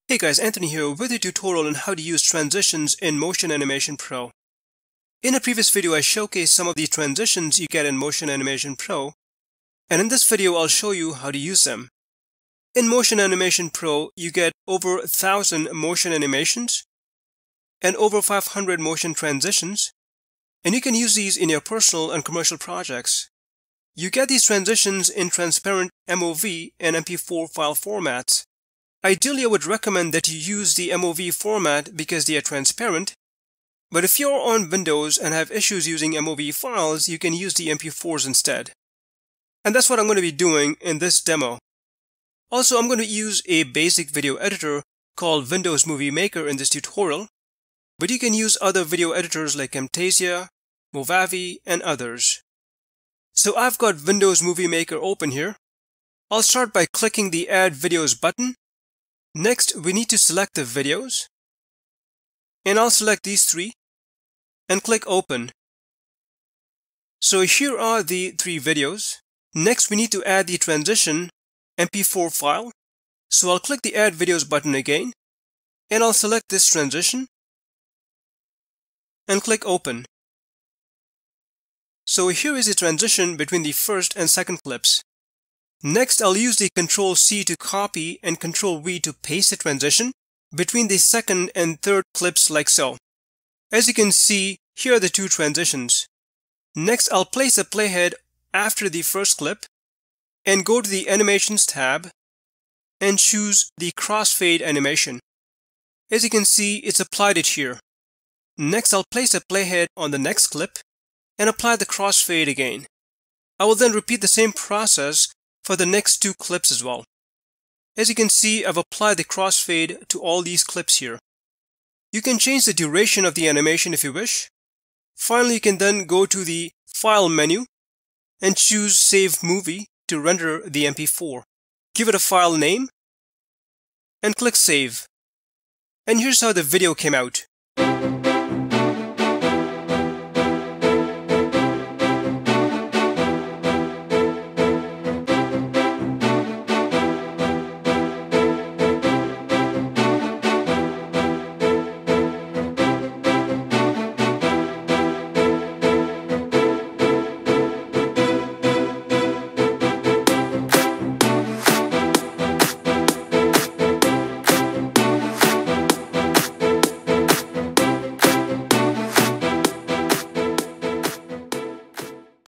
Hey guys, Anthony here with a tutorial on how to use transitions in Motion Animation Pro. In a previous video, I showcased some of the transitions you get in Motion Animation Pro, and in this video, I'll show you how to use them. In Motion Animation Pro, you get over 1,000 motion animations and over 500 motion transitions, and you can use these in your personal and commercial projects. You get these transitions in transparent MOV and MP4 file formats. Ideally, I would recommend that you use the MOV format because they are transparent, but if you're on Windows and have issues using MOV files, you can use the MP4s instead. And that's what I'm going to be doing in this demo. Also, I'm going to use a basic video editor called Windows Movie Maker in this tutorial, but you can use other video editors like Camtasia, Movavi, and others. So I've got Windows Movie Maker open here. I'll start by clicking the Add Videos button. Next, we need to select the videos, and I'll select these three and click Open. So here are the three videos. Next, we need to add the transition MP4 file. So I'll click the Add Videos button again, and I'll select this transition and click Open. So here is a transition between the first and second clips. Next, I'll use the Ctrl-C to copy and Ctrl-V to paste the transition between the second and third clips like so. As you can see, here are the two transitions. Next, I'll place a playhead after the first clip and go to the Animations tab and choose the Crossfade animation. As you can see, it's applied it here. Next, I'll place a playhead on the next clip and apply the crossfade again. I will then repeat the same process for the next two clips as well. As you can see, I've applied the crossfade to all these clips here. You can change the duration of the animation if you wish. Finally, you can then go to the File menu and choose Save Movie to render the MP4. Give it a file name and click Save. And here's how the video came out.